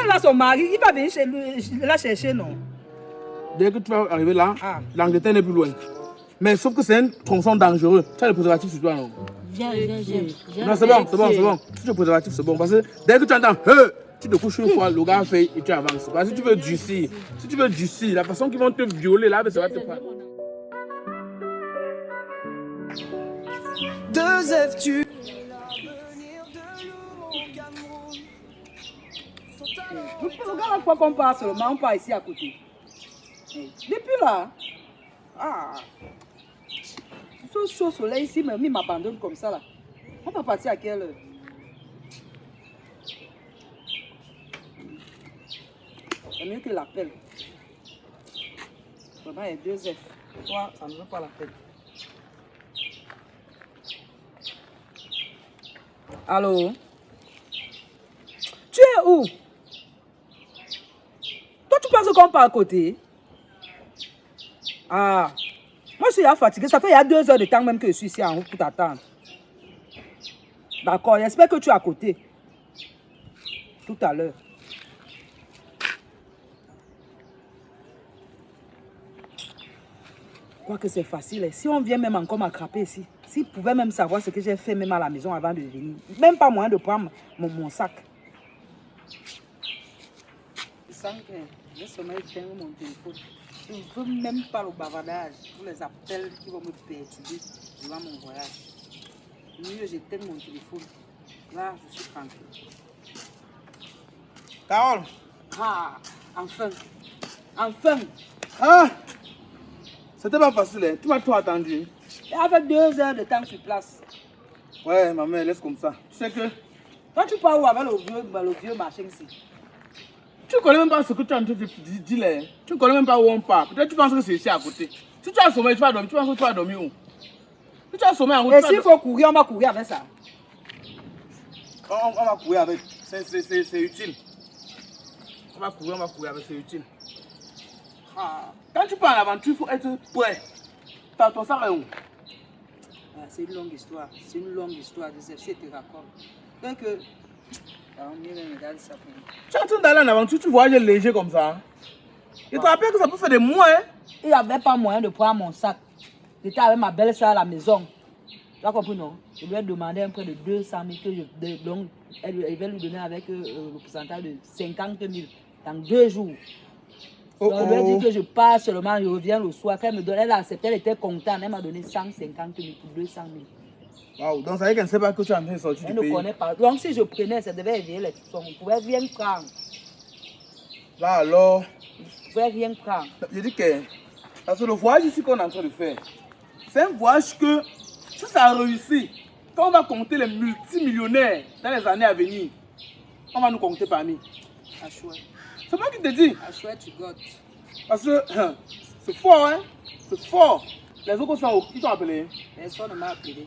elle a son mari, il va venir chez lui, la chercher, non? Dès que tu vas arriver là, l'Angleterre n'est plus loin. Mais sauf que c'est un tronçon dangereux. Tu as le préservatif sur toi, non? Viens. Non, c'est bon. Si tu as le préservatif, c'est bon. Parce que dès que tu entends, tu te couches une fois, le gars fait et tu avances. Parce que si tu veux durcir, la façon qu'ils vont te violer là, ça va te faire. Deux F, tu. Le gars, la fois qu'on part seulement, on part ici à côté. Depuis là, ce chaud soleil ici, mais il m'abandonne comme ça là. On va partir à quelle heure? C'est mieux que l'appel. Vraiment, il y a deux F. Toi, ça ne veut pas la peine. Allô? Tu es où? Toi, tu penses qu'on part à côté? Moi, je suis fatiguée. Ça fait il y a 2 heures de temps même que je suis ici en route pour t'attendre. D'accord, j'espère que tu es à côté. Tout à l'heure. Quoique c'est facile. Si on vient même encore m'attraper ici, s'ils pouvaient même savoir ce que j'ai fait même à la maison avant de venir. Même pas moyen de prendre mon sac. Je sens que j'ai seulement éteindre mon téléphone. Je ne veux même pas le bavardage. Tous les appels qui vont me perturber durant mon voyage. Mieux j'éteins mon téléphone. Là, je suis tranquille. Carole. Enfin. C'était pas facile, hein. Tu m'as tout attendu. Et avec 2 heures de temps sur place. Ouais, ma mère, laisse comme ça. Tu sais que... Toi, tu pars où avec le vieux machin ici? Tu ne connais même pas ce que tu es en train de dire là. Tu ne connais même pas où on part. Peut-être tu penses que c'est ici à côté. Si tu as sommeil, tu vas dormir. Tu penses que tu vas dormir où? Si tu as sommeil en route, et s'il faut courir, on va courir avec ça. On va courir avec. C'est utile. On va courir avec, c'est utile. Quand tu pars en aventure, il faut être prêt. Ton sac est où? C'est une longue histoire. C'est une longue histoire de celle-ci te raconte. Donc, tu es en train d'aller en aventure, tu voyages léger comme ça. Et tu te rappelles que ça peut faire des mois, hein? Il n'y avait pas moyen de prendre mon sac. J'étais avec ma belle-soeur à la maison. Tu as compris, non? Je lui ai demandé un prêt de 200 000 donc elle va lui donner avec le pourcentage de 50 000 dans 2 jours. Donc, je lui ai dit que je pars seulement, je reviens le soir. Qu'elle me donne, elle a accepté, elle était contente. Elle m'a donné 150 000 pour 200 000. Waouh, donc ça veut dire qu'elle ne sait pas que tu es en train de sortir du pays. Elle ne connaît pas. Donc si je prenais, ça devait éveiller les soupçons. On pouvait rien prendre. Là alors... On pouvait rien prendre. Je dis que... Parce que le voyage ici qu'on est en train de faire, c'est un voyage que, si ça a réussi, quand on va compter les multimillionnaires dans les années à venir, on va nous compter parmi. À chouette. C'est moi qui te dis. À chouette, tu gottes. Parce que c'est fort, hein. C'est fort. Les autres sont où? Qui t'ont appelé? Personne ne m'a appelé.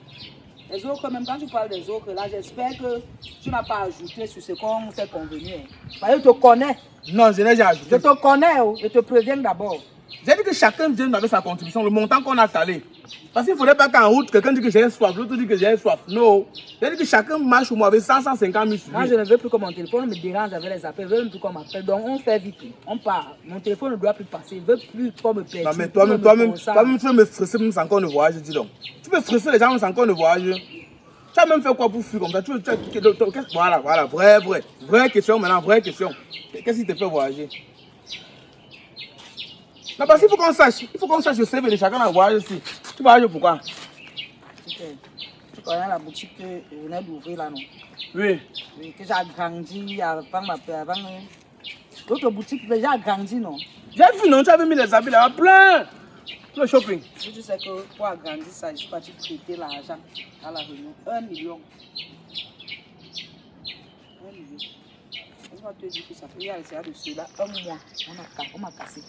Les autres, même quand tu parles des autres, là, j'espère que tu n'as pas ajouté sur ce qu'on s'est convenu. Parce que je te connais. Non, je n'ai jamais ajouté. Je te connais, je te préviens d'abord. J'ai dit que chacun vienne avec sa contribution, le montant qu'on a calé. Parce qu'il ne faudrait pas qu'en route, quelqu'un dise que j'ai soif, l'autre dit que j'ai soif. Non. J'ai dit que chacun marche au moins avec 150 000 sur lui. Moi, je ne veux plus que mon téléphone me dérange avec les appels. Je ne veux plus qu'on m'appelle. Donc, on fait vite. On part. Mon téléphone ne doit plus passer. Je ne veux plus qu'on me perde. Non, mais toi-même, tu veux me stresser même sans qu'on ne voyage, dis donc. Tu veux stresser les gens même sans qu'on ne voyage. Tu as même fait quoi pour fuir comme ça? Voilà, vraie question maintenant, vraie question. Qu'est-ce qui te fait voyager? Non, parce qu'il faut qu'on sache le CV de chacun dans le voyage ici. Tu voyages pourquoi? Tu connais la boutique que je venais d'ouvrir là, non? Oui. Oui, que j'ai agrandi avant l'autre boutique, déjà agrandi, non? J'ai vu, non? Tu avais mis les habits là-bas, plein. Le shopping. Tu sais que pour agrandir ça, je suis parti prêter l'argent à la réunion. 1 million. 1 million. Je vais te dire que ça fait, il y a de cela 1 mois. On m'a cassé.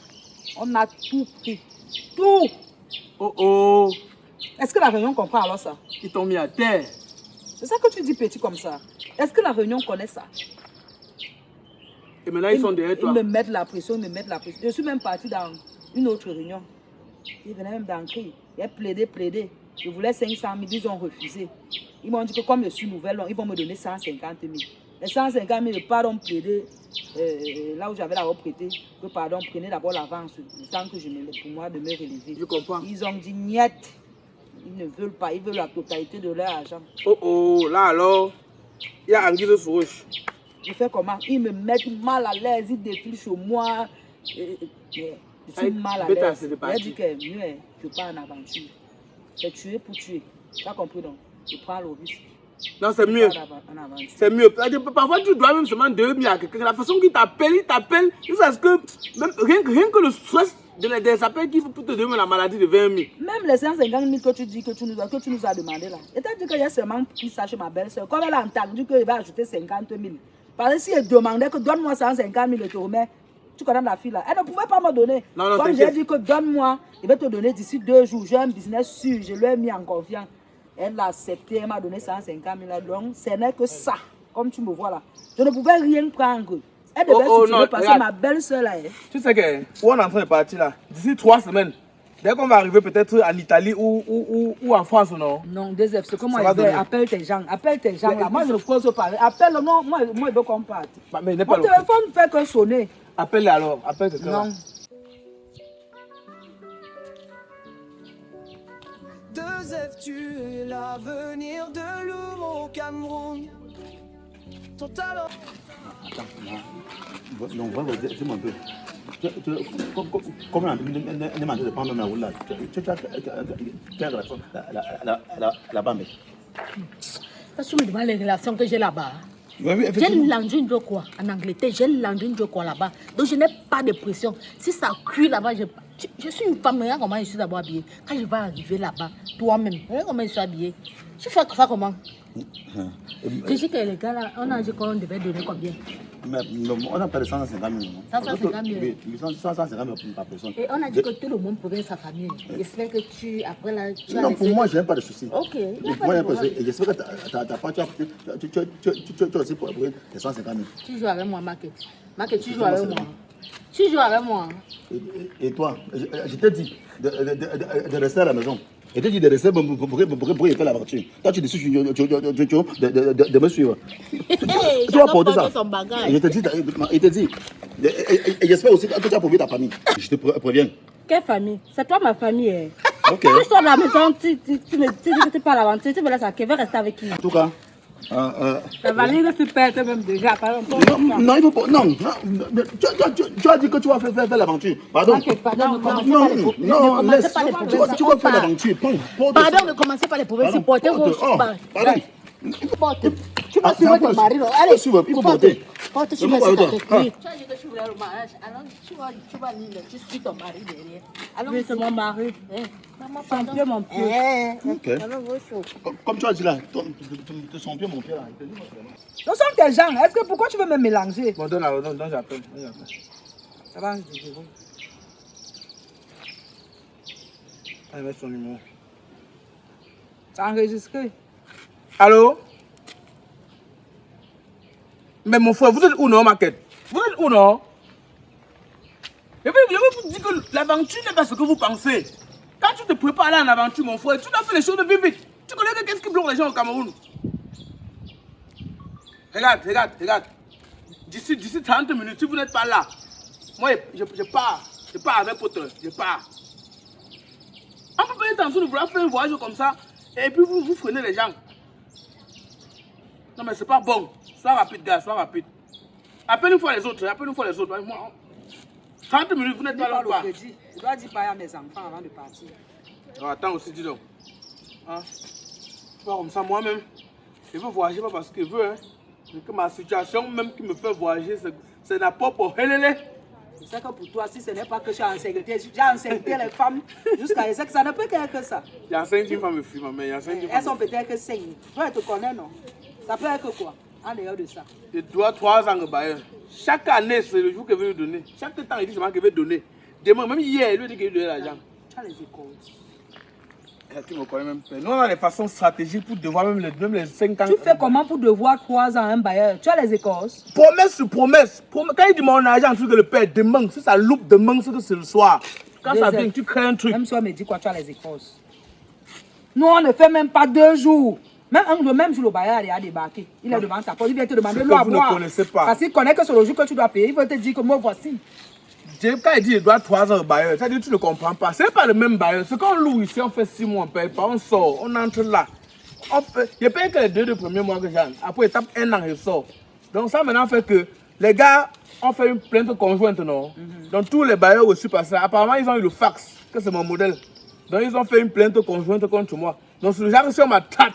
On a tout pris. Tout. Oh. Est-ce que la réunion comprend alors ça? Ils t'ont mis à terre. C'est ça que tu dis petit comme ça. Est-ce que la réunion connaît ça? Et maintenant ils sont derrière toi. Ils me mettent la pression, Je suis même partie dans une autre réunion. Ils venaient même d'entrer. J'ai plaidé. Je voulais 500 000, ils ont refusé. Ils m'ont dit que comme je suis nouvelle, ils vont me donner 150 000. Les 150 000, pardon, plaider, là où j'avais d'abord prêté, que pardon, prenez d'abord l'avance, le temps que je me lève pour moi de me relever. Je comprends. Ils ont dit niet. Ils ne veulent pas, ils veulent la totalité de leur argent. Oh, là alors, il y a Anguille de Sourouche. Je fais comment? Ils me mettent mal à l'aise, ils défilent sur moi. Je suis mal à l'aise. Je dis que mieux, je pars en aventure. C'est tuer pour tuer. Tu as compris donc? Je prends le risque. Non, c'est mieux. C'est mieux. Parfois, tu dois même seulement donner à quelqu'un. La façon qu'il t'appelle, jusqu'à ce que même, rien que le stress des appels qu'il faut pour te donner la maladie de 20 000. Même les 150 000 que tu dis que tu nous as demandé là. Et tu as dit qu'il y a seulement pris ça chez ma belle-soeur. Comme elle a entendu qu'il va ajouter 50 000. Parce que si elle demandait que donne-moi 150 000 et te remets, tu connais la fille là. Elle ne pouvait pas me donner. Non, comme j'ai dit que donne-moi, il va te donner d'ici 2 jours. J'ai un business sûr, je lui ai mis en confiance. Elle l'a accepté, elle m'a donné 150 000. Donc, ce n'est que ça, comme tu me vois là. Je ne pouvais rien prendre. Elle devait se parce que ma belle-soeur là. Tu sais que, où on est en train de partir là, d'ici 3 semaines, dès qu'on va arriver peut-être en Italie ou en France, non? Non, DSF, c'est comment il veut. Appelle tes gens là. Moi, je ne pose pas. Appelle, non, moi, il veut qu'on parte. Mais mon téléphone ne fait que sonner. Appelle alors, appelle quelqu'un. Non. Joseph, tu es l'avenir de l'homme au Cameroun. Ton talent. Attends, non, voilà, dis-moi un peu. Comment on a demandé de prendre la route là? Tu as la bande. Parce que tu me demandes les relations que j'ai là-bas. J'ai l'angine de quoi en Angleterre, j'ai l'angine de quoi là-bas. Donc je n'ai pas de pression. Si ça cuit là-bas, je suis une femme, regarde comment je suis d'abord habillée. Quand je vais arriver là-bas, toi-même, regarde comment je suis habillée. Je fais ça comment? Je dis que les gars là, on a dit qu'on devait donner combien? Mais on a parlé de 150 000. 150 000. Oui, 150 000 par personne. Et on a dit que tout le monde pouvait sa famille. J'espère que tu, après là, tu as... Non, pour moi, je n'ai pas de soucis. Ok. J'espère que ta part, tu as aussi pour les 150 000. Tu joues avec moi, Market. Market, tu joues avec moi. Tu joues avec moi. Et toi, je t'ai dit de rester à la maison. Je t'ai dit de rester pour y faire la voiture. Toi, tu décides de me suivre. Tu vas porter ça. Je te dis. Et j'espère aussi que tu as pourvu ta famille. Je te préviens. Quelle famille? C'est toi ma famille. Hein. Ok. Tu sors de la maison, tu dis que tu parles à l'aventure, tu veux laisser à qui? Veux rester avec qui? En tout cas. La valise se perd même déjà. Non, il faut pas. Non. Tu as dit que tu vas faire l'aventure. Pardon. Non, laisse. Tu vas faire l'aventure. Pardon, ne commencez pas les problèmes. Supportez vos. Pardon. Tu vas suivre ton mari. Allez, il faut porter. Porte, tu vas suivre ton mari. Tu as dit que tu voulais le mariage. Alors, tu vas lire, tu suis ton mari derrière. Alors, Oui, c'est mon mari. Son pied, mon pied. Ok. Comme tu as dit là, son pied, mon pied là. Ce sont tes gens. Est-ce que pourquoi tu veux me mélanger? Bon, donne, j'appelle. Ça va, je dis. Elle met son numéro. C'est enregistré. Allô? Mais mon frère, vous êtes où non, Market? Vous êtes où non? Je vais vous dire que l'aventure n'est pas ce que vous pensez. Quand tu te prépares à aller en aventure, mon frère, tu dois faire les choses de vite. Tu connais qu'est-ce qui bloque les gens au Cameroun? Regarde. D'ici 30 minutes, si vous n'êtes pas là, moi je pars. Je pars avec Potter. Je pars. On peut pas être en train de vouloir faire un voyage comme ça et puis vous freinez les gens. Non mais c'est pas bon. Sois rapide, gars, sois rapide. Appelle une fois les autres. Moi, 30 minutes, vous n'êtes pas là ou pas? Je dois dire pas à mes enfants avant de partir. Oh, attends aussi, dis donc. Hein? Pas comme ça, moi-même. Je veux voyager pas parce que je veux. Hein. Que ma situation même qui me fait voyager, c'est la propre helele. Je sais que pour toi, si ce n'est pas que j'ai enseigné les femmes jusqu'à ce que ça ne peut qu'être que ça. Il y a 5 femmes filles, ma mère. Elles sont peut-être que 5. Toi, tu te connais, non? Ça peut être que quoi? En dehors de ça. Je dois 3 ans de bail. Chaque année, c'est le jour qu'il veut lui donner. Chaque temps, il dit seulement qu'il veut donner. Demain, même hier, il lui dit qu'il veut donner l'argent. Tu as les écoles. Tu me connais même pas. Nous, on a des façons stratégiques pour devoir même les 5 ans. Tu fais comment pour devoir 3 ans un bailleur? Tu as les écorces? Promesse sur promesse. Quand il dit mon argent, tu veux le payer demain. Si ça loupe demain, c'est le soir. Quand ça vient, tu crées un truc. Même si on me dit quoi, tu as les écorces. Nous, on ne fait même pas 2 jours. Le même jour, le bailleur a débarqué. Il est devant ta porte. Il vient te demander C'est l'eau que à vous ne boire. connaissez pas. Parce qu'il connaît que c'est le jour que tu dois payer. Il veut te dire que moi, voici. Quand il dit qu'il doit 3 ans au bailleur, ça dit que tu ne comprends pas. Ce n'est pas le même bailleur. Ce qu'on loue ici, on fait 6 mois, on ne paye pas, on sort, on entre là. Je paye que les 2 premiers mois que j'ai. Après, étape 1 an, je sors. Donc ça maintenant fait que les gars ont fait une plainte conjointe, non? Donc tous les bailleurs reçus par ça, apparemment ils ont eu le fax, que c'est mon modèle. Donc ils ont fait une plainte conjointe contre moi. Donc ce genre, si on m'attaque,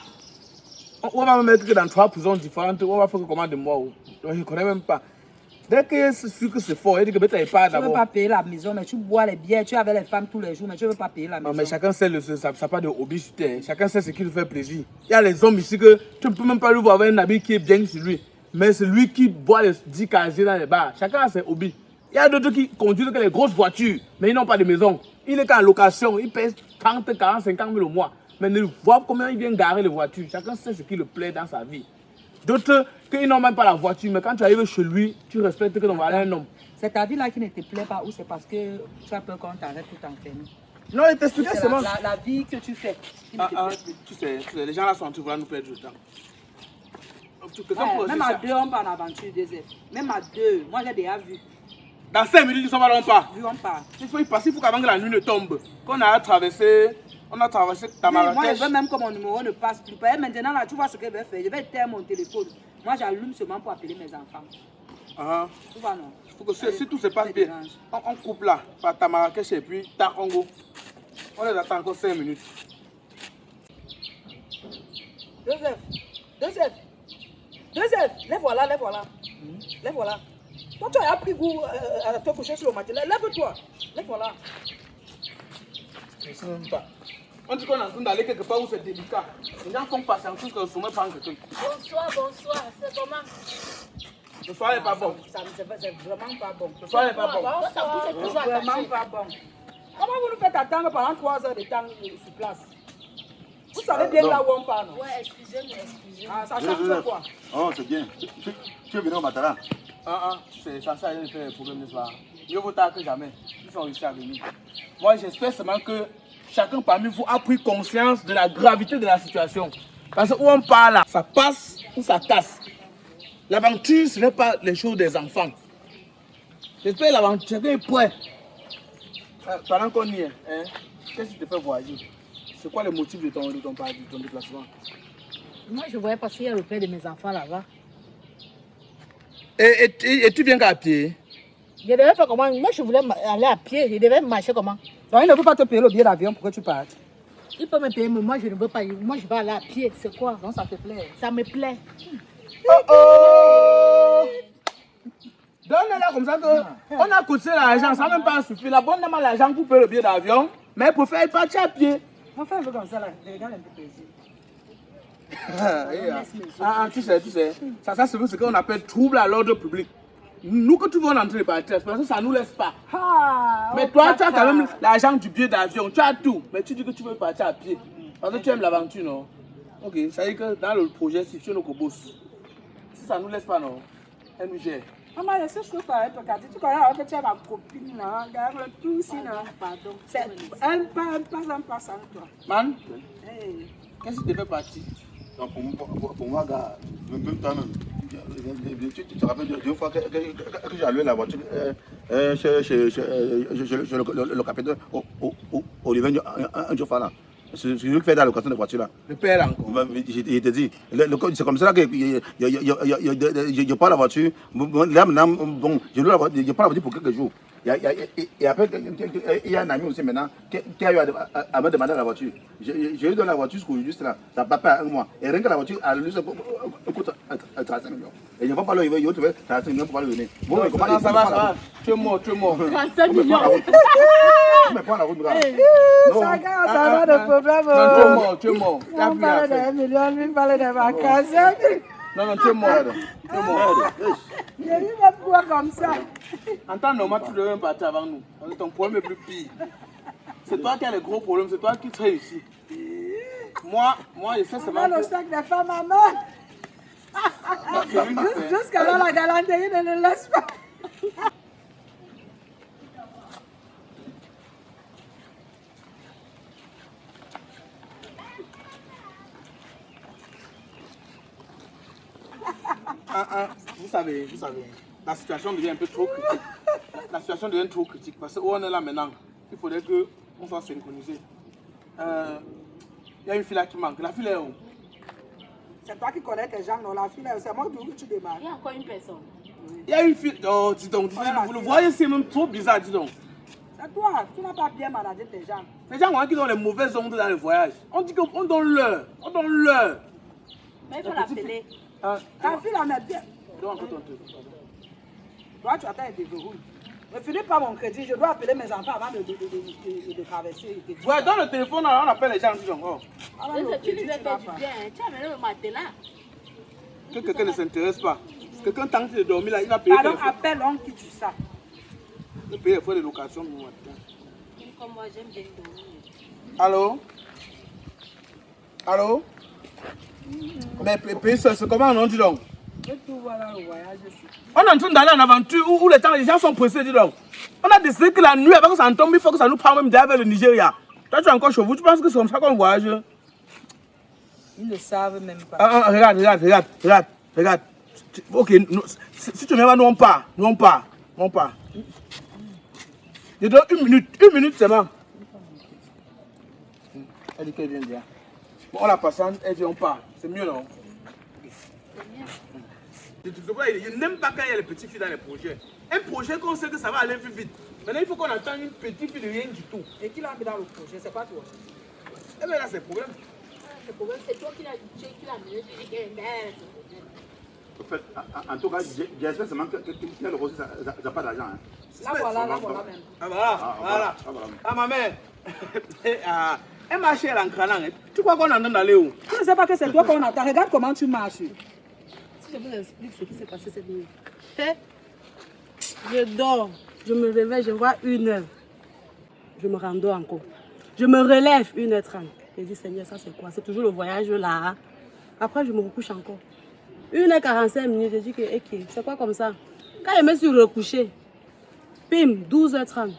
on va me mettre que dans 3 prisons différentes, on va faire comment de moi. Donc je ne connais même pas. Dès que c'est sûr que c'est fort, il dit que tu n'avais pas Tu ne veux d'abord. pas payer la maison, mais tu bois les bières, tu es avec les femmes tous les jours, mais tu ne veux pas payer la maison. Non, mais chacun sait, ça n'a pas de hobby sur terre. Chacun sait ce qui lui fait plaisir. Il y a les hommes ici que tu ne peux même pas lui voir avec un habit qui est bien sur lui. Mais c'est lui qui boit les 10 casiers dans les bars. Chacun a ses hobbies. Il y a d'autres qui conduisent les grosses voitures, mais ils n'ont pas de maison. Il est qu'en location, il paye 30, 40, 50 000 au mois. Mais ne voit combien il vient garer les voitures. Chacun sait ce qui le plaît dans sa vie. D'autres, qu'ils n'ont même pas la voiture, mais quand tu arrives chez lui, tu respectes que ton voilà un homme. C'est ta vie là qui ne te plaît pas ou c'est parce que tu as peur qu'on t'arrête pour t'enfermer? Non, il t'expliquait C'est seulement. la vie que tu fais qui ne te plaît plus. Tu sais, les gens là sont en train de nous perdre du temps. Ouais, même à 2, on part en aventure, désert. Même à 2, moi j'ai déjà vu. Dans 5 minutes, ils sont pas pas. Vu, on part. Il faut y passer, il faut qu'avant que la nuit ne tombe, qu'on a traversé, on a traversé Oui, moi je Tamarrakech. veux même que mon numéro ne passe plus. Et maintenant là, tu vois ce que je vais faire. Je vais éteindre mon téléphone. Moi j'allume seulement pour appeler mes enfants. Tu vois non? Il faut que si tout se passe bien, on coupe là, par Tamarrakech et puis Takongo. On les attend encore 5 minutes. Joseph, les voilà, les voilà. Les voilà. Toi, tu as pris goût à te coucher sur le matin. Lève-toi. Les voilà. Je ne sais même pas. On dit qu'on est en train d'aller quelque part où c'est délicat. Les gens font patienter que le sommet prend quelqu'un. Bonsoir, c'est comment? Le soir n'est pas bon. C'est vraiment pas bon. Le soir n'est pas bon. Ça bouge est toujours Vraiment attaché. pas bon. Comment vous nous faites attendre pendant 3 heures de temps sur place? Vous savez bien là où on part, non? Ouais, excusez-moi. Ah, ça change quoi? Oh, c'est bien. Tu es venu au Matara. C'est ça, ça, il fait des problèmes, n'est-ce pas? Mieux vaut tard que jamais. Ils sont réussi à venir. Moi, j'espère seulement que chacun parmi vous a pris conscience de la gravité de la situation. Parce que où on part là, ça passe ou ça casse. L'aventure, ce n'est pas les choses des enfants. J'espère que l'aventure est prêt. Pendant qu'on y est, hein, qu'est-ce qui te fait voyager? C'est quoi le motif de ton déplacement? Moi, je voyais passer le père de mes enfants là-bas. Et tu viens qu'à pied? Je devais faire comment? Moi, je voulais aller à pied. Je devais marcher comment? Donc, il ne peut pas te payer le billet d'avion pour que tu partes. Il peut me payer, mais moi, je ne veux pas. Moi, je vais aller à pied. C'est quoi? Donc, ça te plaît. Ça me plaît. Oh! Donne-la comme ça que on a coûté l'argent, ça n'a même pas suffi. La bonne dame a l'argent pour payer le billet d'avion, mais elle préfère partir à pied. On fait un peu comme ça là. Regarde un peu plaisir. Tu sais, ça c'est ce qu'on appelle trouble à l'ordre public. Nous que tu veux entrer par terre, parce que ça ne nous laisse pas. Mais toi, tu as quand même l'argent du billet d'avion, tu as tout, mais tu dis que tu veux partir à pied. Parce que tu aimes l'aventure, non? Ok, ça veut dire que dans le projet, si tu es nos boss, si ça ne nous laisse pas, non? Elle nous gère. Maman, je sais ce que tu as fait. Tu connais que tu es ma copine là. Regarde tout ici là. Pardon. Elle passe avec toi. Man, qu'est-ce qui te fait partir? Donc pour moi, gars, même temps, tu te rappelles d'une fois que j'ai alloué la voiture chez le capitaine Olivier Ndiofana. C'est lui qui fait la location de voiture là. Le père encore. Je te dis, c'est comme ça que je prends la voiture. Là maintenant, bon, je prends la voiture pour quelques jours. Et après, il y a un ami aussi maintenant qui a eu à me demander la voiture. J'ai eu dans la voiture jusqu'aujourd'hui, là, ça n'a pas payé un mois. Et rien que la voiture, elle coûte 35 millions. Et je ne vais pas le il va trouver 35 millions pour pas le donner. Bon, non, comment ça va? Tu es mort. 35 millions. Tu me prends la route, gars. Ça va de problème. Non, tu es mort. On parle d'un million, lui parle de vacances. Non, tu es mort. Je lui vais pouvoir comme ça. En temps normal, tu devrais partir avant nous. Parce que ton problème est plus pire. C'est toi qui as les gros problèmes, c'est toi qui serais ici. Moi, je sais seulement On a le sac des femmes à main. Jusqu'à là, la galanterie ne le laisse pas. vous savez, la situation devient un peu trop critique. La situation devient trop critique parce qu'on est là maintenant. Il faudrait qu'on soit synchronisé. Il y a une fille là qui manque. La fille est où? C'est toi qui connais tes gens, non? La fille, c'est moi d'où tu démarres. Il y a encore une personne. Il y a une fille. Oh, dis donc, vous le voyez, c'est même trop bizarre, dis donc. C'est toi, tu n'as pas bien managé tes gens. Les gens qui ont les mauvaises ondes dans le voyage. On dit qu'on donne l'heure. On donne l'heure. Mais il faut l'appeler. Ta fille, elle est bien. Donc, encore ton truc. Toi, tu attends et déverrouille. Ne finis pas mon crédit, je dois appeler mes enfants avant de traverser. Ouais, dans le téléphone, on appelle les gens, dis donc. Oh. Tu nous as fait du bien. Tu as amené le matelas. Que quelqu'un ne s'intéresse pas. Quelqu'un tente de dormir là, il va payer. Alors, appelle l'homme qui tue ça. Il va payer les frais de location. Comme moi, j'aime bien dormir. Allô? Allô? Mais payer ça, c'est comment on dit donc? Et tout voilà le voyage ici. On est en train d'aller en aventure où les gens sont pressés, dis donc. On a décidé que la nuit, avant que ça en tombe, il faut que ça nous prenne même derrière le Nigeria. Toi, tu es encore chez vous, tu penses que c'est comme ça qu'on voyage? Ils ne savent même pas. Regarde. Ok, si tu viens là, nous on part. Je donne une minute seulement. Elle dit qu'elle vient bien. Bon, on la patiente, elle dit on part. C'est mieux, non? Je n'aime pas quand il y a les petites filles dans les projets. Un projet qu'on sait que ça va aller plus vite. Maintenant, il faut qu'on attende une petite fille de rien du tout. Et qui l'a mis dans le projet, c'est pas toi. Eh bien là, c'est le problème. Le problème, c'est toi qui l'as amené. En fait, en tout cas, j'espère seulement qu'il a le rosé, ça n'a pas d'argent. Hein. Là voilà même. Ah voilà. Ah ma mère. Elle marche en cralant. Tu crois qu'on est en train d'aller où? Tu ne sais pas que c'est toi qu'on attend. Regarde comment tu marches. Si je vous explique ce qui s'est passé cette nuit. Je dors, je me réveille, je vois 1h. Je me rendors encore. Je me relève 1h30. Je dis Seigneur, ça c'est quoi? C'est toujours le voyage là. Après, je me recouche encore. 1h45 minutes, je dis que ok, c'est quoi comme ça? Quand je me suis recouché, pim, 12h30.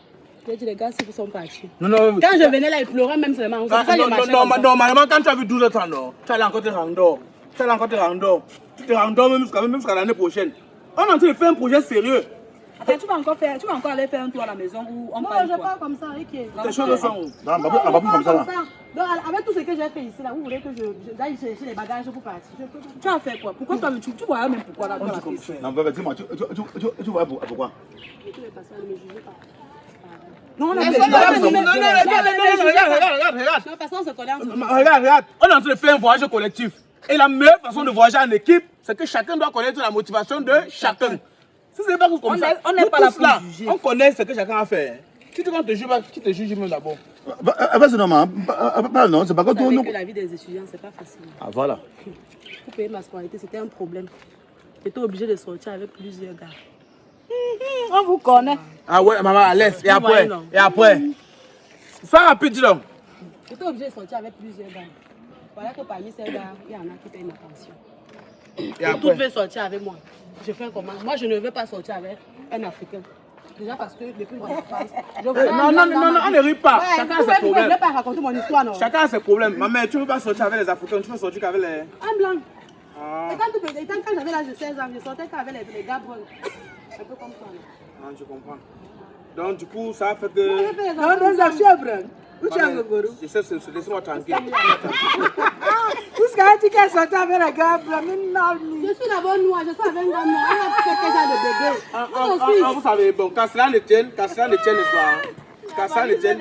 J'ai dit les gars, si vous sont partis. Non. Quand je venais là, ils pleuraient même seulement. Normalement, quand tu as vu 12 ans, non, tu allais encore te rendre. Tu te rends même jusqu'à l'année prochaine. On est en train de faire un projet sérieux. Attends, tu vas encore aller faire un tour à la maison où on parle je pars comme ça, ok. Tes choses sont où? Non, on va plus comme ça là. Donc, avec tout ce que j'ai fait ici, là, vous voulez que j'aille chercher les bagages pour partir? Tu as fait quoi? Pourquoi tu vois même pourquoi là? Non, dis-moi, tu vois pourquoi? De toutes les façons, ne me jugez pas. Non, regarde. On est en train de faire un voyage collectif. Et la meilleure façon de voyager en équipe, c'est que chacun doit connaître la motivation de chacun. Si ce n'est pas comme ça, on n'est pas là pour juger. On connaît ce que chacun a fait. Si tu ne te juges pas, qui te juge même d'abord? Vas-y, non, c'est pas comme Vous tout. savez que la vie des étudiants, c'est pas facile. Ah, voilà. Pour payer ma scolarité, c'était un problème. J'étais obligée de sortir avec plusieurs gars. On vous connaît. Ah ouais, maman, laisse. Et après? Ça rapide, dis donc. J'étais obligée de sortir avec plusieurs gars. Voilà que parmi ces gars, il y en a qui payent ma pension. Et toutes veulent sortir avec moi. Je fais comment? Moi, je ne veux pas sortir avec un Africain. Déjà parce que depuis mon enfance, Non, on ne rit pas. Chacun a ses Je ne problèmes. vais pas raconter mon histoire, non? Chacun a ses problèmes. Maman, tu ne veux pas sortir avec les Africains, tu veux sortir qu'avec les... Un blanc. Et quand j'avais l'âge de 16 ans, je sortais qu'avec les gars bruns. Un peu comme toi. Ah, je comprends. Donc, du coup, ça fait que... Non, ça c'est vrai. Où tu as le gourou? Je sais, laisse-moi tranquille. Tout ce que tu as sorti avec la gars, je suis d'abord noire, je suis avec un gars noir. Elle a fait quel genre de bébé? Vous savez, bon, qu'à cela ne tienne, n'est-ce pas? Qu'à cela ne tienne.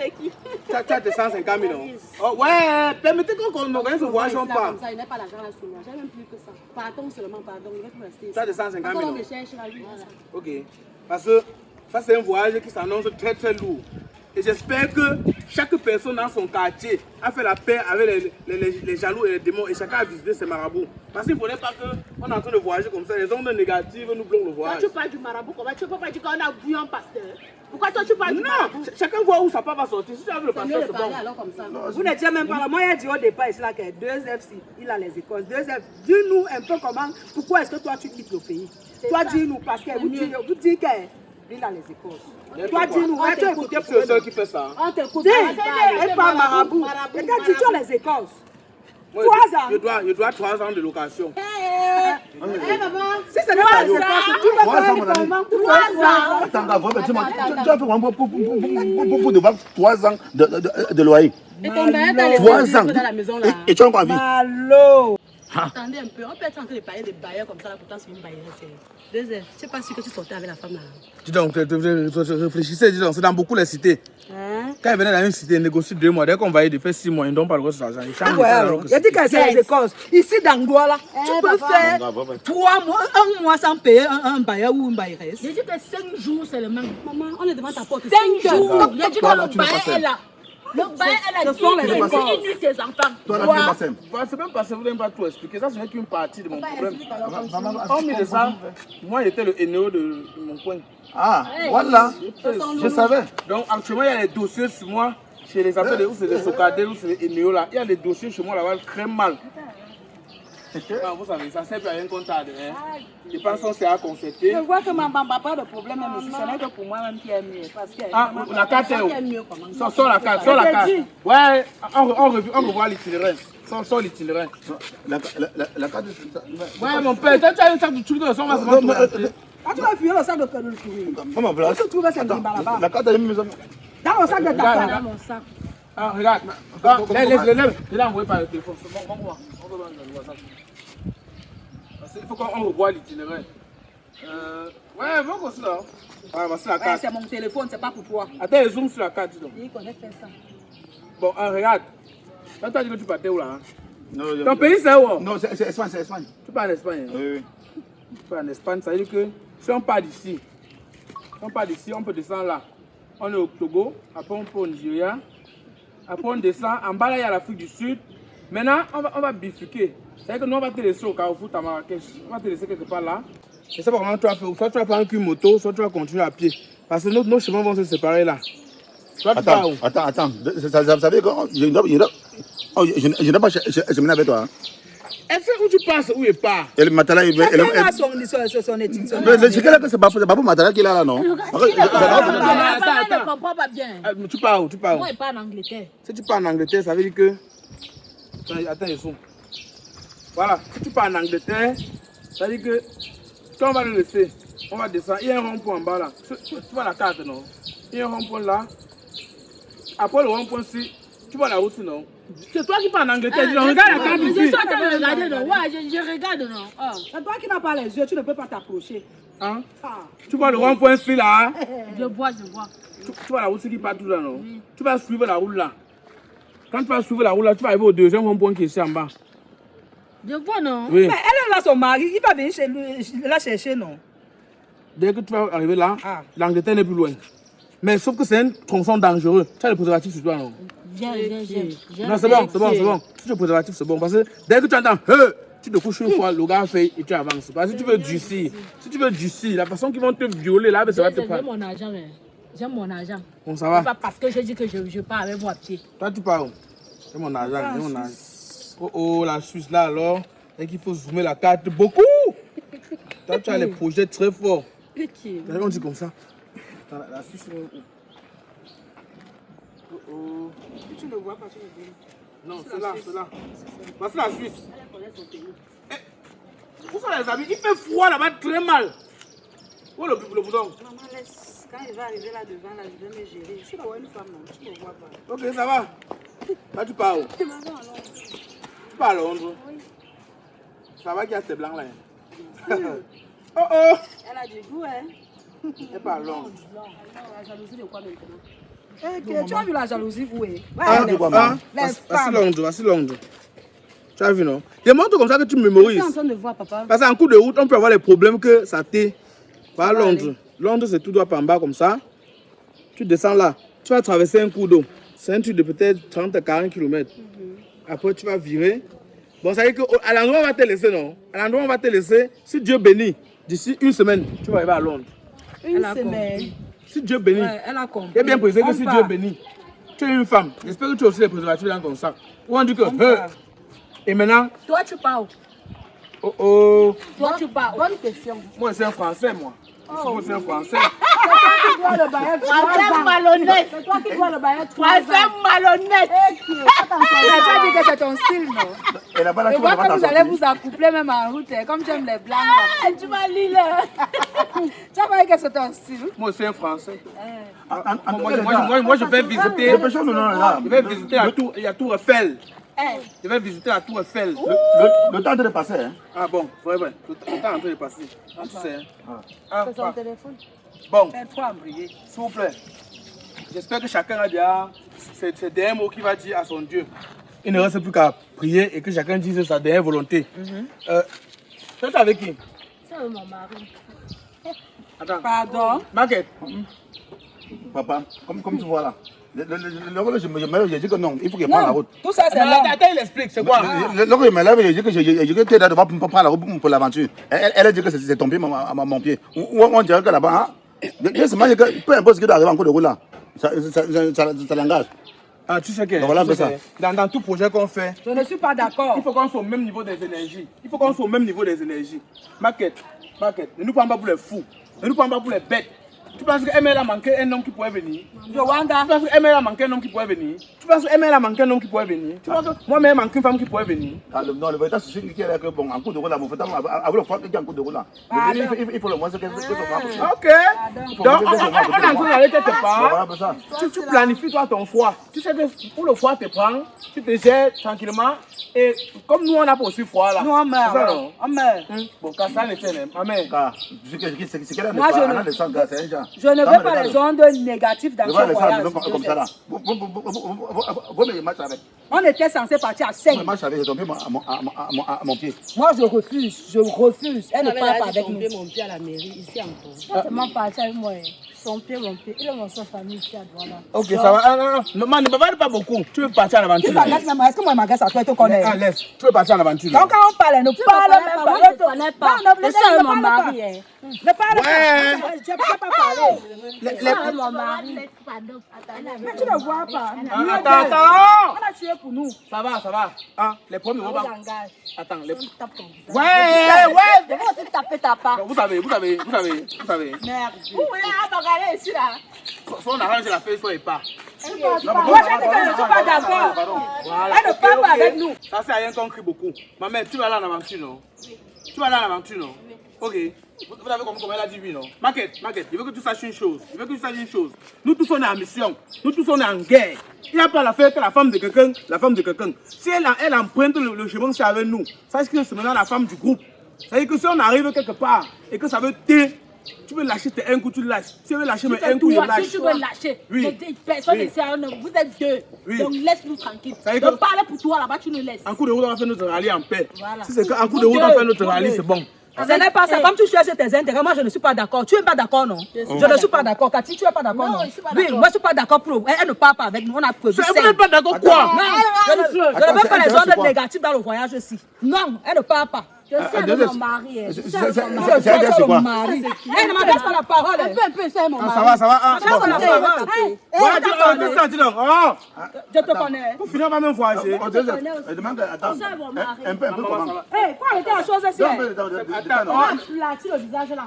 Tu as tes 150 000 €. Oh, ouais, permettez qu'on organise ce voyage, on part. Il n'est pas l'argent là sur moi, j'ai même plus que ça. Pardon seulement, pardon, il va tout rester. Tu as tes 150 000 je €. cherche la vie. Ok. Parce que ça, c'est un voyage qui s'annonce très très lourd. Et j'espère que chaque personne dans son quartier a fait la paix avec les jaloux et les démons et chacun a visité ses marabouts. Parce qu'il ne faudrait pas qu'on est en train de voyager comme ça. Les ondes négatives nous bloquent le voyage. Toi, tu parles du marabout, comment tu peux pas dire qu'on a bouillon pasteur? Pourquoi toi tu parles du marabout? Non, chacun voit où sa part va sortir. Si tu as vu le pasteur, c'est bon. Alors comme ça. Vous n'étiez même pas là. Moi, il a dit au départ, ici, là, que 2F, il a les écoles. 2F, dis-nous un peu comment, pourquoi est-ce que toi tu quittes le pays? Toi, dis-nous, parce que vous dites qu'il a les écoles. Toi, dis-nous, tu as écouté C'est le seul qui fait ça. On t'écoute. Dis, et pas marabout. Et quand tu as les écoles. Moi, 3 ans. je dois 3 ans de location. Si ce n'est pas ça, tu vas 3 ans, faire mon ami. comment? 3 ans. Attends, tu as fait vraiment pour devoir 3 ans de loyer. Et ton bail dans les 3 ans. dans la maison là. Et tu as encore envie. Malo. Attendez un peu, on peut être en train de parler de bailleurs comme ça là, pourtant c'est une bailleuse. C'est 2 heures. Je sais pas si que tu sortais avec la femme là. Dis donc, réfléchissez, dis donc, c'est dans beaucoup les cités. Hein? Quand ils venaient dans une cité, ils négocient 2 mois. Dès qu'on va y faire 6 mois, ils ne donnent pas le reste de l'argent. Ils changent. Ouais, alors. Il a dit que c'est les Écosses. Ici, dans Douala, tu peux faire 3 mois, 1 mois sans payer un bailleur ou une bailleuse. J'ai dit que 5 jours seulement. Maman, on est devant ta porte. 5 jours. J'ai dit que le bail est là. Le bail est là. Ce sont les Il Écosses. nuit tes enfants. Toi, là, tu n'es pas simple. C'est même parce que vous n'avez pas tout expliqué. Ça, ce n'est qu'une partie de mon problème. Hormis de ça, moi, j'étais le Néo de mon coin. Ah, voilà. Je savais. Donc, actuellement, il y a les dossiers sur moi. Chez les appels, où c'est les Socadés, où c'est les Néo là. Il y a des dossiers chez moi là-bas très mal. Ah, vous savez, ça ne sert plus à rien comptable. Je pense qu'on s'est à concerter. Je vois que maman n'a pas de problème, mais ce n'est que pour moi-même qui est mieux. Parce que Ah, la carte est où? Sors la carte, sors la carte. Ouais, on revoit l'itinéraire. Sors l'itinéraire. La carte de... Ouais, mon père, tu as une sac de trucs de son, on va se retrouver. quand tu vas fuir le sac de courir, Comment place? tu trouves c'est là-bas. La carte de la maison. Dans le sac de ta Regarde, femme. regarde. Ah, regarde. Ah, laisse. Je l'ai envoyé par le téléphone. Bon, on va dans le WhatsApp. Il faut qu'on revoie l'itinéraire. Ouais, bon, c'est là. Ouais, voici la Ouais, carte. c'est mon téléphone, c'est pas pour toi. Attends, zoom sur la carte, dis donc. Il connaît faire ça. Bon, regarde. Quand tu as dit que tu partais où là? Non, Ton pays, c'est où? non, c'est Espagne, c'est Espagne. Tu pars en Espagne. Oui. Tu pars en Espagne, ça veut dire que si on part d'ici, on peut descendre là. On est au Togo, après on peut au Nigeria. Après on descend, en bas là il y a l'Afrique du Sud. Maintenant on va bifurquer. C'est-à-dire que nous on va te laisser au Carrefour à Marrakech. On va te laisser quelque part là. Je sais pas comment tu vas faire. Soit tu vas prendre une moto, soit tu vas continuer à pied. Parce que nos chemins vont se séparer là. Toi, tu pars où? Attends. Ça veut dire que je n'ai pas cheminé avec toi. Hein. Est-ce que où tu passes, où il part? Et le Matala, il Chacun a son éthique. c'est quel que c'est pas pour Matala qui est là, non? Je ne comprends pas bien. Tu pars où? Moi, je pars en Angleterre. Si tu pars en Angleterre, ça veut dire que... Attends, ils sont... Voilà, si tu pars en Angleterre, ça veut dire que... Quand on va le laisser, on va descendre. Il y a un rond-point en bas là. Tu vois la carte, non? Il y a un rond-point là. Après le rond-point-ci, tu vois la route, non? C'est toi qui pars en Angleterre. Dis donc, regarde la carte Je ici. suis en train de regarder, non? Ouais, je regarde, non? Ah. C'est toi qui n'as pas les yeux, tu ne peux pas t'approcher. Hein? Ah. Tu vois le rond-point-ci là? Je vois. Tu vois la route qui part tout là, non? Tu vas suivre la route là. Quand tu vas suivre la route là, tu vas arriver au deuxième rond-point qui est ici en bas. Je vois, non? Oui. Mais elle est là, son mari, il va venir chez lui, la chercher, non? Dès que tu vas arriver là, Ah. l'Angleterre n'est plus loin. Mais sauf que c'est un tronçon dangereux. Tu as le préservatif sur toi, non? Viens. Non, c'est bon. Si tu as le préservatif, c'est bon. Parce que dès que tu entends, tu te couches une fois, le gars fait et tu avances. Parce que si tu veux durcir, la façon qu'ils vont te violer là, ça va te J'aime prendre. mon argent, mais j'aime mon argent. Bon, ça va. Pas parce que je dis que je pars avec moi à pied. Toi, tu pars où? C'est mon argent, c'est mon argent. Oh, la Suisse là alors. Et qu'il faut zoomer la carte beaucoup. Toi, tu as les projets très forts. On dit comme ça. Attends, la Suisse. Tu ne vois pas, tu ne vois. Non, c'est là. Voici la Suisse. Où sont les amis? Il fait froid là-bas très mal. Où est le bouton? Maman, laisse. Quand il va arriver là devant, là, je vais me gérer. Je suis là, une femme, non, tu ne vois pas. Ok, ça va. Là, tu pars où? Tu pars à Londres? Oui. Ça va qu'il y a ces blancs là. Oh! Elle a du goût, hein? Elle part à Londres. La jalousie de quoi maintenant? Tu as vu la jalousie où est? Ah, Les voici femmes. Londres. Tu as vu, non? Je montre comme ça que tu mémorises. Je suis en train de voir, papa. Parce qu'en cours de route, on peut avoir les problèmes que ça t'est. Par Londres. Londres, c'est tout droit par en bas comme ça. Tu descends là. Tu vas traverser un cours d'eau. C'est un truc de peut-être 30-40 km. Après, tu vas virer. Bon, ça veut dire qu'à l'endroit où on va te laisser, non? À l'endroit où on va te laisser, si Dieu bénit, d'ici une semaine, tu vas arriver à Londres. Une semaine. Si Dieu bénit. Ouais, elle a compris. Il est bien précisé que On si part. Dieu bénit, tu es une femme. J'espère que tu as aussi les préservatifs dans ton sac. Ou on dit que. part. Et maintenant, Toi, tu pars où? oh. Toi, tu pars où? Bonne question. Moi, c'est un Français, moi. Moi, c'est un Français. dois le bailler 3 Voisin ans. malhonnête. C'est toi qui dois le bailler 3 ans. Voisin malhonnête. Tu as dit que c'est ton style, non? Et là-bas, là, Je tu vas vois pas que vous t'en allez sortir. vous accoupler même en route, comme j'aime les blancs. Là. Ah, tu vas lire là. Tu as pas dit que c'est ton style? Moi aussi un français. En tout Moi, cas, les gars, moi, je vais visiter. dépêchons, non, là. Je vais visiter la tour Eiffel. Je vais visiter la tour Eiffel. Le temps de passer, hein. Ah bon, vrai. Le temps est en train de passer. Ah, tu sais. Ah, C'est son téléphone. bon, Fais-toi embrayer. s'il vous plaît. J'espère que chacun a déjà ses derniers mots qu'il va dire à son Dieu. Il ne reste plus qu'à prier et que chacun dise sa dernière volonté. Tu es avec qui? C'est mon mari. Attends. Pardon? Marquette. Papa, comme tu vois là. J'ai dit que non, il faut qu'il prenne la Non, route. tout ça c'est Attends, là. il explique, c'est quoi? Lorsque je me lève, j'ai dit que tu es là devant prendre la route pour l'aventure. Elle a dit que c'est ton pied, mon pied. On dirait que là-bas, peu importe ce qui doit arriver en cours de route là, ça l'engage. Ah, tu sais que Voilà, c'est ça. dans tout projet qu'on fait, Je ne suis pas d'accord. il faut qu'on soit au même niveau des énergies. Marquette, ne nous prends pas pour les fous, ne nous prends pas pour les bêtes. Tu penses qu'Emel a manqué un homme qui pourrait venir? Joanda. Tu penses qu'Emel a manqué un homme qui pourrait venir? Tu penses qu'Emel a manqué un homme qui pourrait venir? Tu penses que moi-même manqué une femme qui pourrait venir? Non, le véritable souci qui est que, bon, en cours de route là, mon frère, avec le frère qui est en cours de route là, il faut le moins que ce soit. Ok. Donc, on est en train d'aller quelque part. Voilà, c'est ça. Tu planifies toi ton foie. Tu sais que pour le foie te prend, tu te gères tranquillement. Et comme nous on a pas aussi foie là. Nous on meurt. C'est ça, non? On meurt. Bon, quand ça n'est pas, ma mère. Car, c'est qu'elle a Moi, je ne- des sangs, c'est un genre. Je ne veux pas les ondes négatives dans Je ce vais les voyage. faire comme ça là. Vous me match avec. On était censé partir à 5. Vous me match avec, j'ai tombé à mon pied. Moi, je refuse. Elle ne parle pas avec nous. Mon pied à la mairie, ici en Pau. C'est mon parti avec moi. Son pied, mon pied. Il a mon sa famille ici à Douala. Ok, ça va. Ah, non, ne me parle pas beaucoup. Tu veux partir à l'aventure? Tu m'agaces même. Est-ce que moi, je m'agace à toi, tu connais? Ah, laisse. Tu veux partir à l'aventure? Donc, quand on parle, elle ne parle même pas. Moi, je ne connais pas. Non, Le seul est mon mari. hein. Ne parle Ouais. pas. Je ne peux pas parler. Le seul est mon mari. Mais tu ne vois pas. Attends. On a tué pour nous. Ça va. Ah, les premiers vont pas. Engage. Attends, les... Tape ton visage. Ouais. Je vais aussi taper ta part. Vous savez. Merde. Vous voulez bagarrer ici là? Soit on arrange la fête, soit il part. Moi, je dis que je ne suis pas d'accord. Voilà. Elle ne parle pas avec nous. Ça, c'est rien qu'on crie beaucoup. Ma mère, tu vas aller en aventure, non? Tu vas aller en aventure, non? Ok. Vous avez compris comment elle a dit oui, non? Marquette, je veux que tu saches une chose. Nous tous, on est en mission. Nous tous, on est en guerre. Il n'y a pas l'affaire que la femme de quelqu'un. Si elle emprunte le chemin, c'est avec nous. Sache que c'est maintenant la femme du groupe. C'est-à-dire que si on arrive quelque part et que ça veut t'aider, tu veux lâcher un coup, tu lâches. Si tu veux lâcher un coup, je lâche. Si tu veux lâcher, Oui. mais personne Oui. ici, vous êtes deux. Oui. Donc laisse-nous tranquilles. Ça veut Donc dire- parle pour toi là-bas, tu nous laisses. En coup de route, on va faire notre rallye en paix. Voilà. Si c'est qu'en coup de route, on fait notre rallye, c'est bon. Ce n'est pas ça. Comme tu cherches tes intérêts, moi je ne suis pas d'accord. Tu n'es pas d'accord, non? Je ne suis pas d'accord. Cathy, tu n'es pas d'accord, Non, non? je suis pas Oui, d'accord. moi je ne suis pas d'accord pour. Elle ne parle pas avec nous. On a prévu. Vous n'êtes pas d'accord quoi? Non, je ne veux Attends, pas les c'est ondes quoi? négatives dans le voyage aussi. Non, elle ne parle pas. Je suis avec mon mari. hein. Je suis avec mon mari. C'est un gars, c'est quoi? Mari. Elle ne m'agace pas la parole. Un peu, c'est mon mari. Ça va. Ah, Ça, c'est la bon. parole. Voilà, dis donc. Oh, Je te connais. pour finir, on va même voyager. Elle demande, attends, C'est mon mari. un peu comment? Hé, faut arrêter la chose ici. Un hein. peu Flatter le visage là.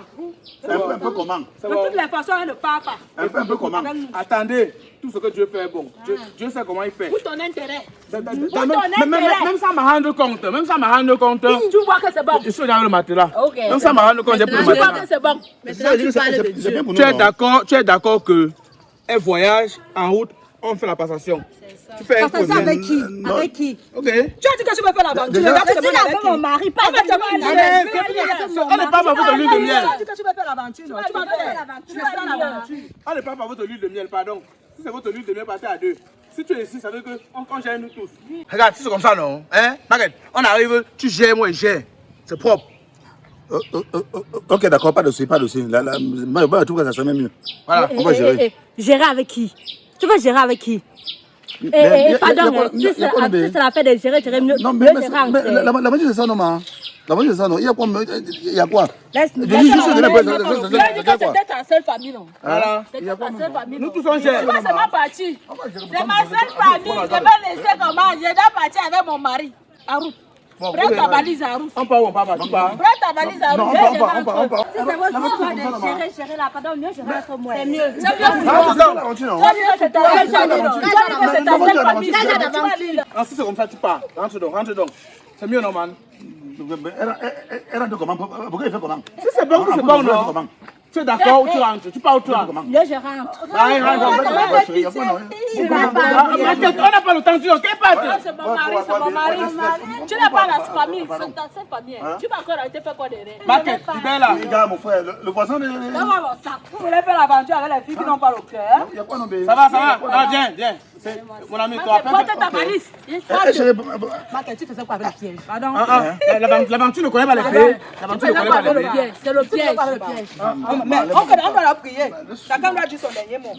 un peu comment? De toutes les façons, elle ne parle pas. Un peu comment? Attendez, tout ce que Dieu fait est bon. Dieu sait comment il fait. Pour ton intérêt. Même ça m'a rendu compte. Tu vois que c'est bon. Je suis dans le matelas. Ok. Même ça m'a rendu compte, j'ai pris le Tu vois matelas. que c'est bon. Maintenant, tu parles de C'est bien Dieu. pour nous. Tu es d'accord que un voyage en route, on fait la passation. Tu fais un Ça, c'est projet. avec qui? Non. Avec qui? Ok. Tu as dit que tu veux faire l'aventure. Déjà- Là, tu Je te suis demandes là avec avec mon qui? mari, pas On va avec te moi. demander. On n'est pas par votre lune de miel. Tu as dit que tu veux faire l'aventure. Non, tu vas faire l'aventure. On n'est pas par votre lune de miel, pardon. Si c'est votre lune de miel, partez à deux. Si tu es ici, ça veut dire qu'on gère nous tous. Regarde, si c'est comme ça, non? Hein? Regarde, on arrive, tu gères, moi je gère. C'est propre. Ok, d'accord, pas de souci. Moi, je trouve que ça serait mieux. Voilà. On va gérer. Gérer avec qui? Tu vas gérer avec qui? Pardon, Si c'est la fait de gérer mieux. Non, mais la voiture, c'est ça, non, ma? La voiture, c'est ça, non? Il y a quoi? Laisse-nous. Je dis juste que Tu as dit c'est que quoi? c'était ta seule famille, non? Voilà. C'était ta seule famille. Nous tous on gère. Moi, c'est ma partie. C'est ma seule famille. Je vais laisser comment? Je dois partir avec mon mari. En route. Bon, Prends ok, ta valise à rouge. On part où on part pas, tu pars. Prends ta valise à Non, rouge. on part, on part, on part. Si c'est votre histoire de gérer là, pardon, mieux gérer entre moi. C'est mieux. C'est mieux. Ah, c'est ça l'aventure, non? C'est ta seule famille. Ah, si c'est comme ça, tu pars. Rentre donc, rentre donc. C'est mieux, non, man? Elle rentre comment? Pourquoi il fait comment? Si c'est bon, c'est bon, non? Tu es d'accord ou tu rentres? Tu pars ou tu rentres? Mieux je rentre. Allez, rentre. On n'a pas le temps, tu dis, ok, pas. C'est mon mari, c'est mon mari. Tu n'as pas la famille, c'est ta seule famille. Tu vas encore arrêter de faire quoi derrière? Marquette, tu es là. Regarde, mon frère, le voisin de... Donne-moi mon sac. Vous voulez faire l'aventure avec les filles qui n'ont pas le cœur? Il y a quoi, non, bébé? Ça va, ça va. Ah, viens, viens. C'est mon ami, toi. Porte ta valise. Marquette, tu faisais quoi avec le piège? Pardon? L'aventure ne connaît pas les pays. L'aventure ne connaît pas les pays. C'est le piège. Mais on doit la prier. Chacun doit dire son dernier mot.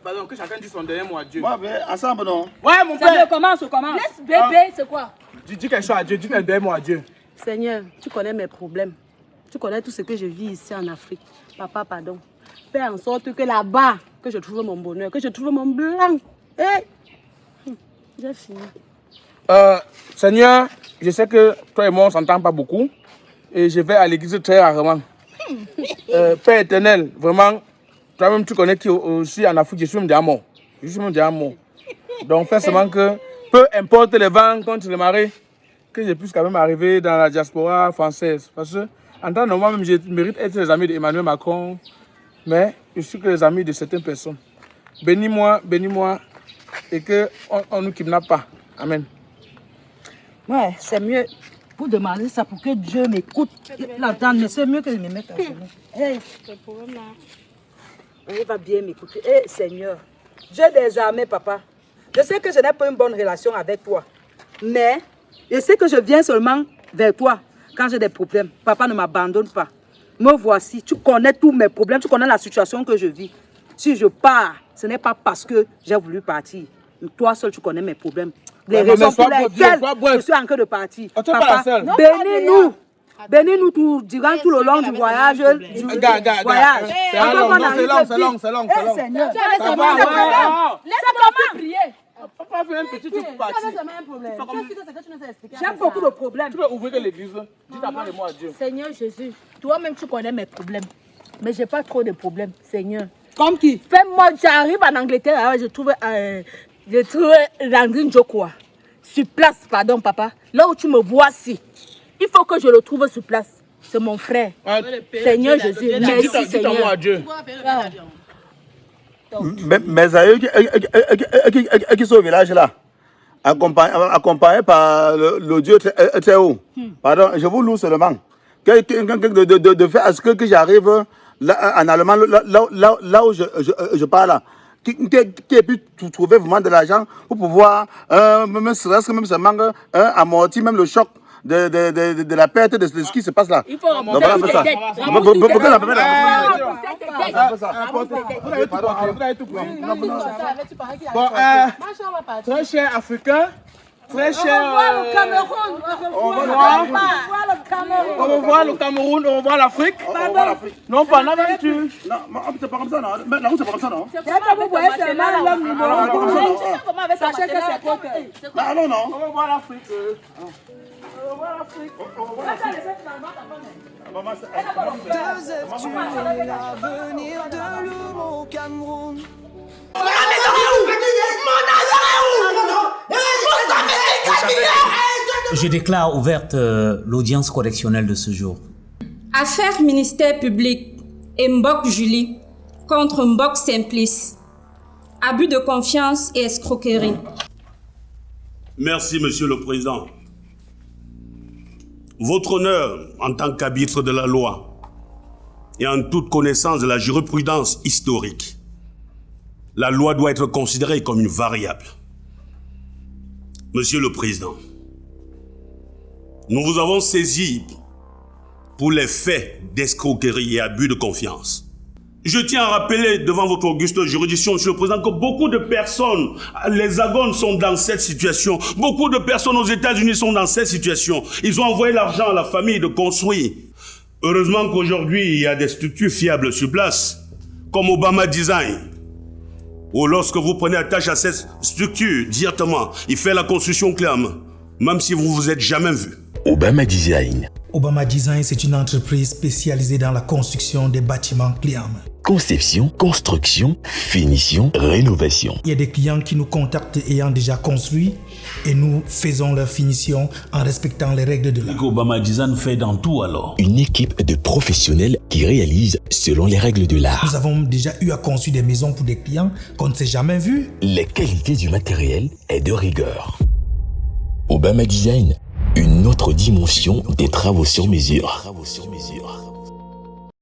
Pardon, que chacun dise son dernier mot à Dieu. Ouais, mais ensemble, non? Ouais, mon C'est mieux, père. commence. Laisse bébé, c'est quoi? Dis quelque chose à Dieu, dis un dernier mot à Dieu. Seigneur, tu connais mes problèmes. Tu connais tout ce que je vis ici en Afrique. Papa, pardon. Fais en sorte que là-bas, que je trouve mon bonheur, que je trouve mon blanc. J'ai fini. Seigneur, je sais que toi et moi, on ne s'entend pas beaucoup. Et je vais à l'église très rarement. Père éternel, vraiment, toi-même, tu connais qui aussi en Afrique, je suis même déjà mort. Je suis même déjà mort. Donc, fais seulement que, peu importe les vents contre les marées, que je puisse quand même arriver dans la diaspora française. Parce que, en tant que moi-même, je mérite d'être les amis d'Emmanuel Macron, mais je suis que les amis de certaines personnes. Bénis-moi, et qu'on ne nous kidnappe pas. Amen. Ouais, c'est mieux. Pour demander ça, pour que Dieu m'écoute, l'entende, mais c'est mieux que je me mette à genoux. Hey, il va bien m'écouter. Hey, Seigneur, Dieu des armées, papa. Je sais que je n'ai pas une bonne relation avec toi, mais je sais que je viens seulement vers toi quand j'ai des problèmes. Papa, ne m'abandonne pas. Me voici, tu connais tous mes problèmes, tu connais la situation que je vis. Si je pars, ce n'est pas parce que j'ai voulu partir. Toi seul, tu connais mes problèmes. Les raisons pour lesquelles je suis en train de partir. Papa, bénis-nous. Bénis-nous durant tout le long du voyage. C'est long. Seigneur, Laisse-moi prier. Papa fait un petit truc pour partir. j'ai beaucoup de problèmes. Tu peux ouvrir l'église. Dis ta parole de moi à Dieu. Seigneur Jésus, toi-même tu connais mes problèmes. Mais j'ai pas trop de problèmes, Seigneur. Comme qui? Fais-moi, j'arrive en Angleterre, je trouve Landrine Jokoa. Sur place, pardon papa. Là où tu me vois ici, il faut que je le trouve sur place. C'est mon frère. Seigneur Jésus, merci Seigneur. À Dieu. Mes aïeux qui sont au village là, accompagnés par le Dieu très haut. Pardon, je vous loue seulement. De faire à ce que j'arrive en Allemagne, là où je parle là. Qui ait pu trouver vraiment de l'argent pour pouvoir, même seulement amortir même le choc de la perte de ce qui se passe là. Il faut donc voilà, ça. Pourquoi la première Vous avez tout pris. Bon, très cher Africain, très cher. On va le Cameroun. On va voir le Cameroun, on va voir l'Afrique. Non, pas l'aventure. Non, c'est pas comme ça, non. La route, c'est pas comme ça, non. Vous voyez seulement l'homme numéro 1. Sachez que c'est quoi? Non, non. On va voir l'Afrique. Joseph, tu es l'avenir de l'homme au Cameroun. Je déclare ouverte l'audience correctionnelle de ce jour. Affaire ministère public et Mbok Julie contre Mbok Simplice. Abus de confiance et escroquerie. Merci, Monsieur le Président. Votre honneur, en tant qu'arbitre de la loi et en toute connaissance de la jurisprudence historique, la loi doit être considérée comme une variable. Monsieur le Président, nous vous avons saisi pour les faits d'escroquerie et abus de confiance. Je tiens à rappeler devant votre auguste juridiction, Monsieur le Président, que beaucoup de personnes, les Hexagones sont dans cette situation. Beaucoup de personnes aux États-Unis sont dans cette situation. Ils ont envoyé l'argent à la famille de construire. Heureusement qu'aujourd'hui, il y a des structures fiables sur place, comme Obama Design, Ou lorsque vous prenez attache à cette structure directement, il fait la construction clairement, même si vous vous êtes jamais vu. Obama Design. Obama Design, c'est une entreprise spécialisée dans la construction des bâtiments clés en main. Conception, construction, finition, rénovation. Il y a des clients qui nous contactent ayant déjà construit et nous faisons leur finition en respectant les règles de l'art. Obama Design fait dans tout alors. Une équipe de professionnels qui réalisent selon les règles de l'art. Nous avons déjà eu à construire des maisons pour des clients qu'on ne s'est jamais vus. La qualité du matériel est de rigueur. Obama Design, une autre dimension des travaux sur mesure.